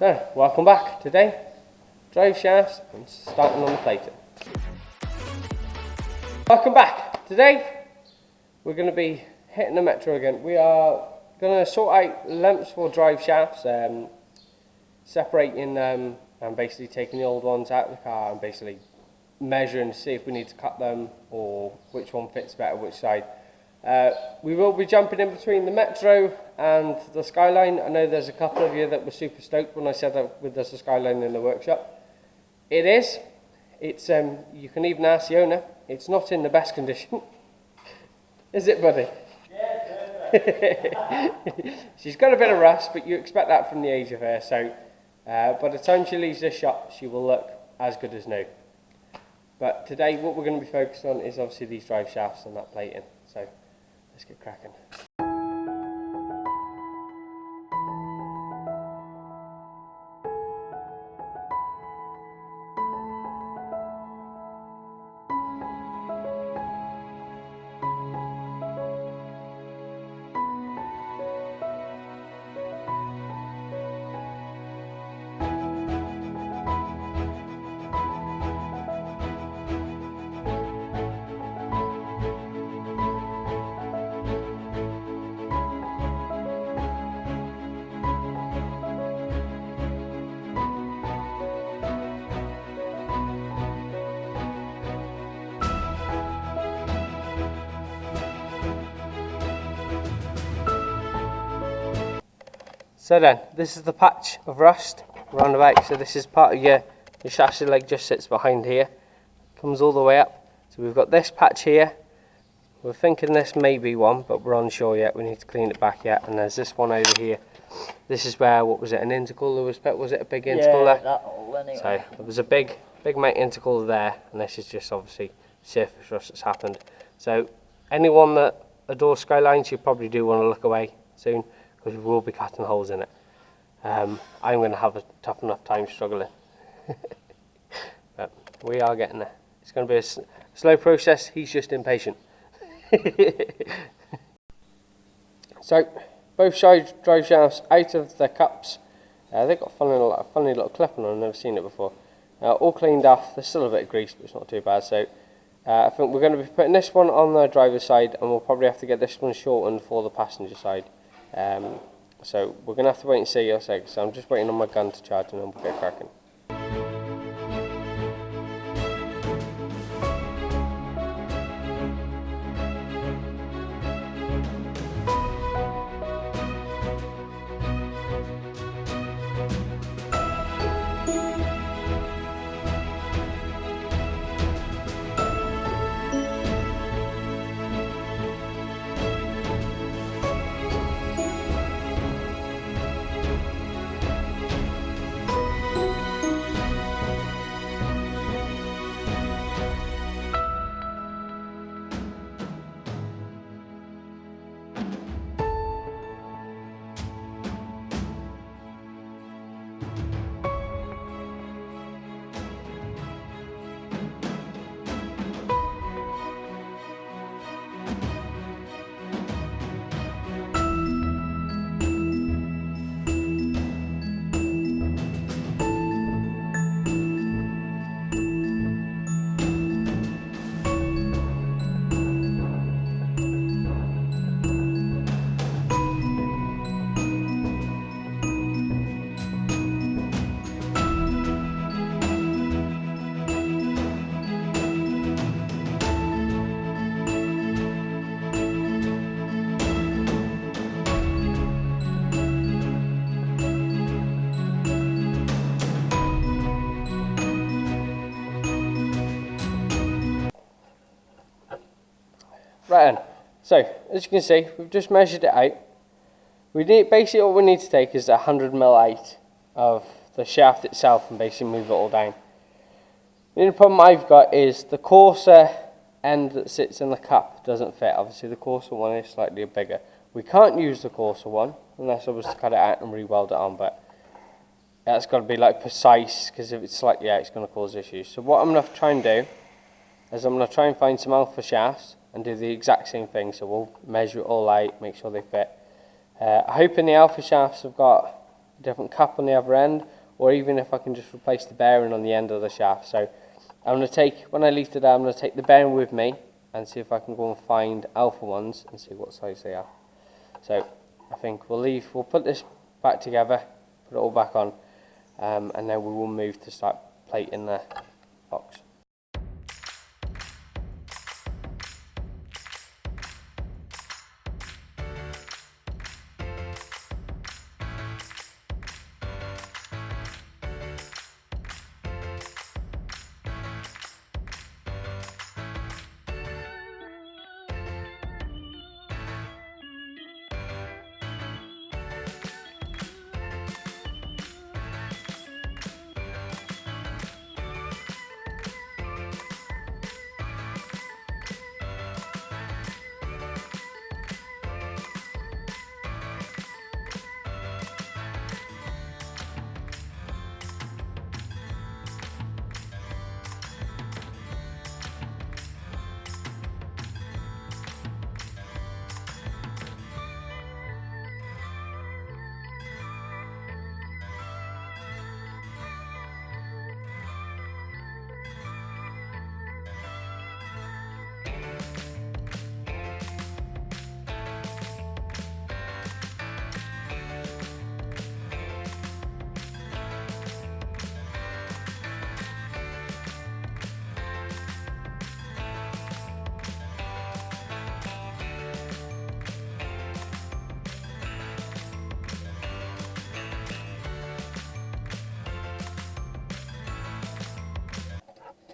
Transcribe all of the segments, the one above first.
So, welcome back. Today, drive shafts and starting on the plating. Welcome back. Today, we're going to be hitting the metro again. We are going to sort out lengths for drive shafts, separating them and basically taking the old ones out of the car and basically measuring to see if we need to cut them or which one fits better which side. We will be jumping in between the Metro and the Skyline. I know there's a couple of you that were super stoked when I said that there's a Skyline in the workshop. It is. It's you can even ask the owner. It's not in the best condition. Is it, buddy? Yeah. She's got a bit of rust, but you expect that from the age of her. So by the time she leaves this shop, she will look as good as new. But today, what we're going to be focused on is obviously these drive shafts and that plating. So let's get cracking. So then, this is the patch of rust around the back. So this is part of your chassis leg, just sits behind here, comes all the way up. So we've got this patch here. We're thinking this may be one, but we're unsure yet. We need to clean it back yet. And there's this one over here. This is where, what was it, an intercooler was it a big intercooler? Yeah, that hole anyway. So there was a big mate intercooler there, and this is just obviously surface rust that's happened. So anyone that adores Skylines, you probably do want to look away soon, because we will be cutting holes in it. I'm going to have a tough enough time struggling. But we are getting there. It's going to be a slow process. He's just impatient. So, both side drive shafts out of the cups. They've got a funny little clip on them. I've never seen it before. All cleaned off. There's still a bit of grease, but it's not too bad. So, I think we're going to be putting this one on the driver's side, and we'll probably have to get this one shortened for the passenger side. So we're going to have to wait and see, so I'm just waiting on my gun to charge and then we'll get cracking. Right then, so as you can see, we've just measured it out. Basically all we need to take is 100mm out of the shaft itself and basically move it all down. The only problem I've got is the coarser end that sits in the cup doesn't fit. Obviously the coarser one is slightly bigger. We can't use the coarser one unless I was to cut it out and re-weld it on, but that's got to be like precise, because if it's slightly out it's going to cause issues. So what I'm going to try and do is I'm going to try and find some alpha shafts and do the exact same thing. So we'll measure it all out, make sure they fit. I'm hoping the alpha shafts have got different cup on the other end, or even if I can just replace the bearing on the end of the shaft. So I'm going to take, when I leave today, I'm going to take the bearing with me and see if I can go and find alpha ones and see what size they are. So I think we'll put this back together, put it all back on, and then we will move to start plating the box.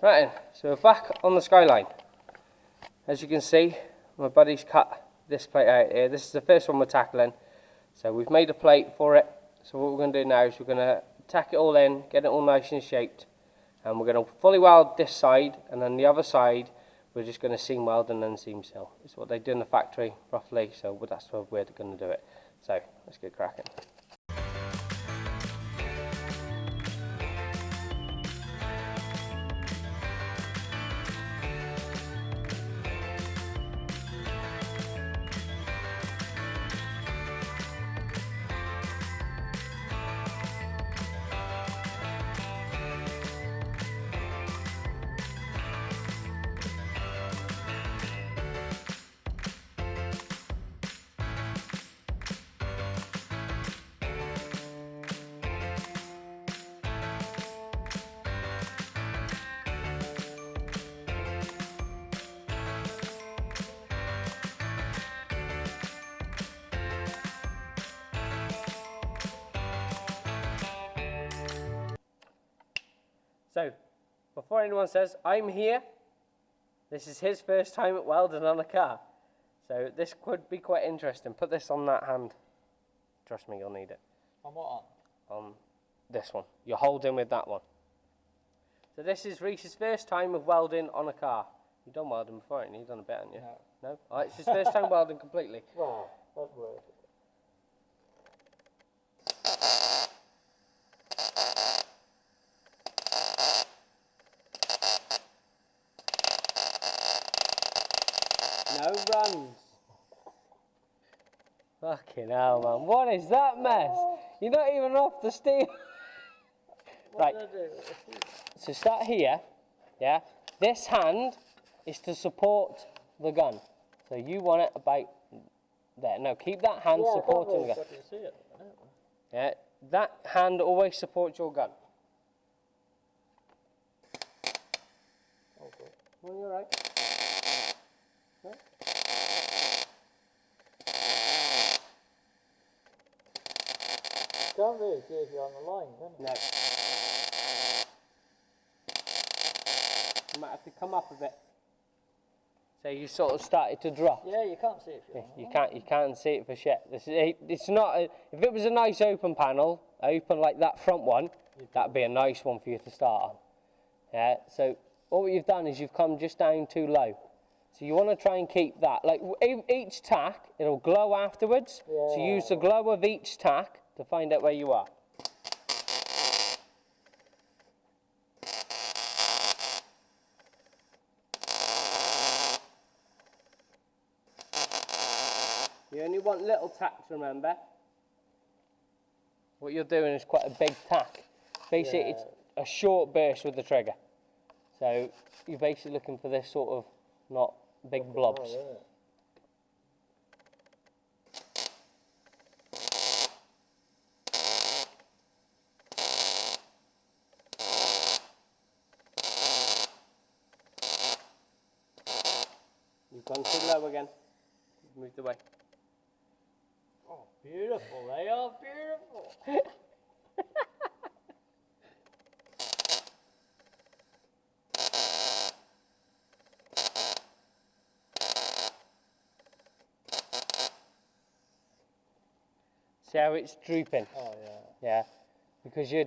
Right then, so we're back on the skyline. As you can see, my buddy's cut this plate out here. This is the first one we're tackling. So we've made a plate for it. So what we're going to do now is we're going to tack it all in, get it all nice and shaped. And we're going to fully weld this side, and then the other side we're just going to seam weld and then seam seal. It's what they do in the factory, roughly, so that's where we're going to do it. So let's get cracking. So, before anyone says, I'm here, this is his first time at welding on a car. So this could be quite interesting. Put this on that hand. Trust me, you'll need it. On what on? On this one. You're holding with that one. So this is Reese's first time of welding on a car. You've done welding before, haven't you? You've done a bit, haven't you? No. No? Oh, it's his first time welding completely. Wow, that's weird. No runs. Fucking hell, man. What is that mess? You're not even off the steel. Right. So start here. Yeah. This hand is to support the gun. So you want it about there. No, keep that hand supporting the gun. See it, Yeah. That hand always supports your gun. okay. Well, you're right. Can't really see if you're on the line, can you? No. You might have to come up a bit. So you sort of started to drop. Yeah, you can't see it if you're on the line. You can't see it for shit. It's not. If it was a nice open panel, open like that front one, that'd be a nice one for you to start on. Yeah. So all you've done is you've come just down too low. So you want to try and keep that. Like each tack, it'll glow afterwards. Yeah. So use the glow of each tack to find out where you are. You only want little tacks, remember. what you're doing is quite a big tack. Basically, it's a short burst with the trigger. So you're basically looking for this sort of, not big blobs. You've gone too low again. Moved away. Oh, beautiful. They are beautiful. See how it's drooping? Oh yeah. Yeah, because you're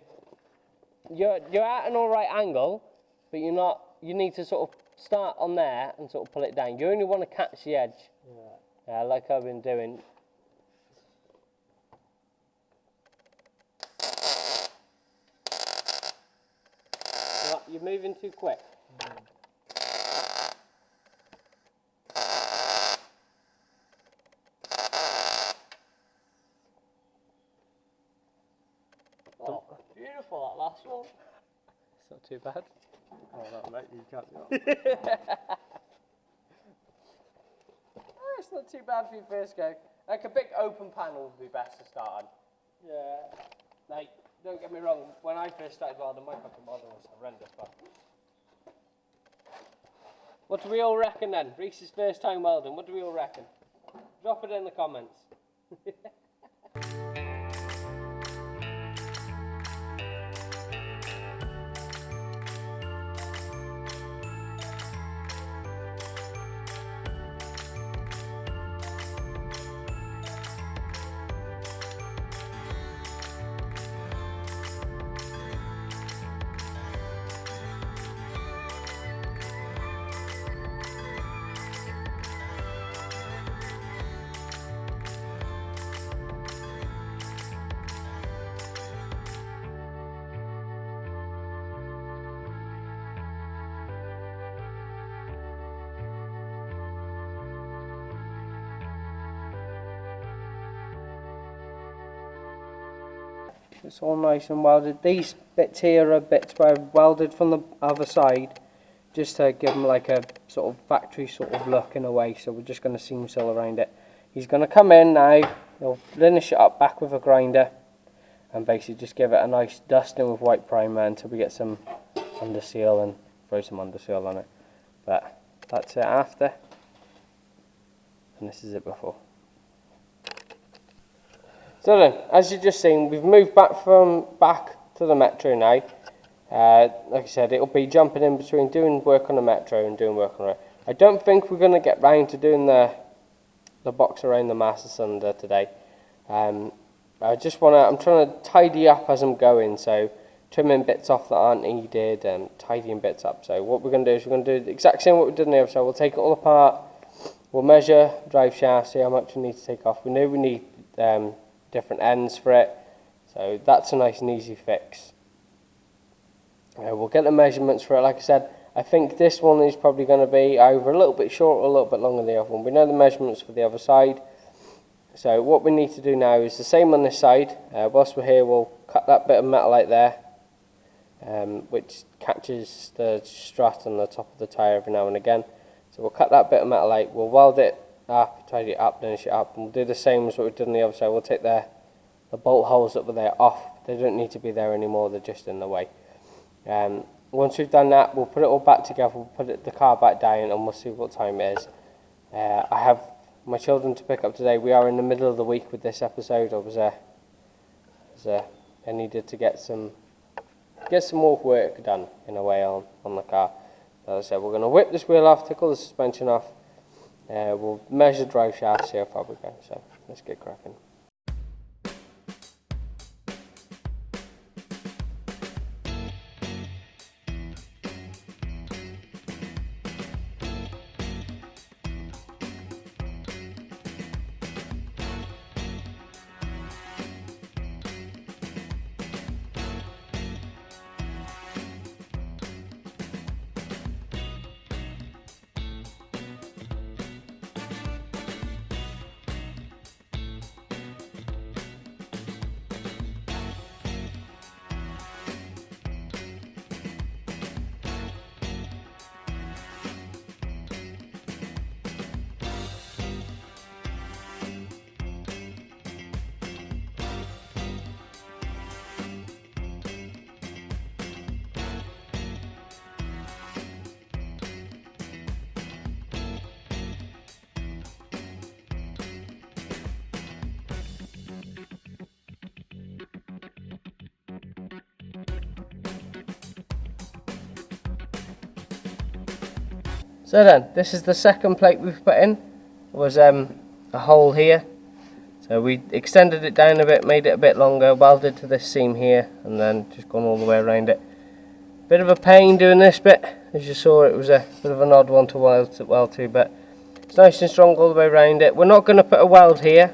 at an all right angle, but you're not. You need to sort of start on there and sort of pull it down. You only want to catch the edge. Yeah. Like I've been doing. You're moving too quick. Oh, beautiful, that last one. It's not too bad. Oh, that mate, you can't It's not too bad for your first go. Like a big open panel would be best to start on. Yeah. Like, don't get me wrong, when I first started welding, my fucking welding was horrendous, but... What do we all reckon then? Reese's first time welding, what do we all reckon? Drop it in the comments. It's all nice and welded. These bits here are bits where I've welded from the other side, just to give them like a sort of factory sort of look in a way. So we're just going to seam seal around it. He's going to come in now, he'll finish it up back with a grinder, and basically just give it a nice dusting with white primer until we get some under seal and throw some under seal on it. But that's it after, and this is it before. So then, as you've just seen, we've moved back to the Metro now. Like I said, it'll be jumping in between doing work on the Metro and doing work on it. I don't think we're going to get round to doing the box around the Master Cylinder today. I'm trying to tidy up as I'm going, so trimming bits off that aren't needed and tidying bits up. So what we're going to do is we're going to do the exact same what we did on the other side. We'll take it all apart, we'll measure drive shaft, see how much we need to take off. We know we need different ends for it, so that's a nice and easy fix. We'll get the measurements for it. Like I said, I think this one is probably going to be either a little bit short or a little bit longer than the other one. We know the measurements for the other side, so what we need to do now is the same on this side. Whilst we're here, we'll cut that bit of metal out there, which catches the strut on the top of the tyre every now and again. So we'll cut that bit of metal out, we'll weld it up, tidy it up, finish it up, and we'll do the same as what we did on the other side. We'll take the bolt holes that were there off. They don't need to be there anymore, they're just in the way. Once we've done that, we'll put it all back together, we'll put the car back down, and we'll see what time it is. I have my children to pick up today. We are in the middle of the week with this episode. I needed to get some more work done in a way on the car. As I said, we're going to whip this wheel off, take all the suspension off. We'll measure drive shafts, see how far we go. So let's get cracking. So then, this is the second plate we've put in. There was a hole here. So we extended it down a bit, made it a bit longer, welded to this seam here, and then just gone all the way around it. Bit of a pain doing this bit. As you saw, it was a bit of an odd one to weld to, but it's nice and strong all the way around it. We're not going to put a weld here,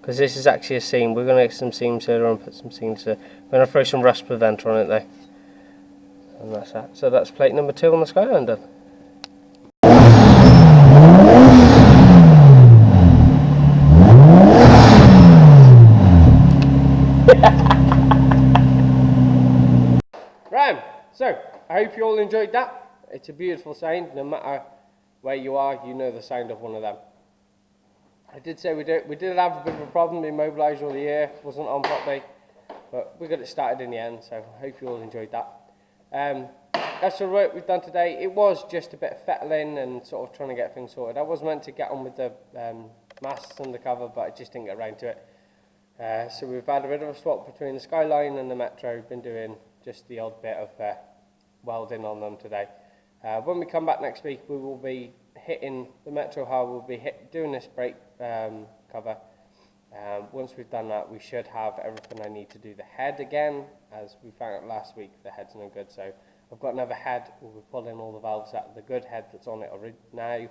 because this is actually a seam. We're going to get some seams here and put some seams here. We're going to throw some rust preventer on it though. And that's that. So that's plate number 2 on the skyline done. Right, so I hope you all enjoyed that. It's a beautiful sound. No matter where you are, you know the sound of one of them. I did say we did have a bit of a problem. The immobiliser all the year wasn't on properly, but we got it started in the end. So I hope you all enjoyed that. That's the work we've done today. It was just a bit of fettling and sort of trying to get things sorted. I was meant to get on with the masts and the cover, but I just didn't get around to it. So we've had a bit of a swap between the Skyline and the Metro. We've been doing just the odd bit of welding on them today. When we come back next week, we will be hitting the Metro hull. We'll be doing this brake cover. Once we've done that, we should have everything I need to do the head again. As we found out last week, the head's no good. So I've got another head. We'll be pulling all the valves out of the good head that's on it already now,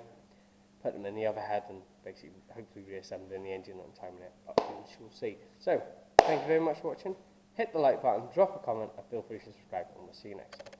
put them in the other head, and basically hopefully reassembling the engine and timing it up, and we'll see. So thank you very much for watching. Hit the like button, drop a comment, and feel free to subscribe, and we'll see you next time.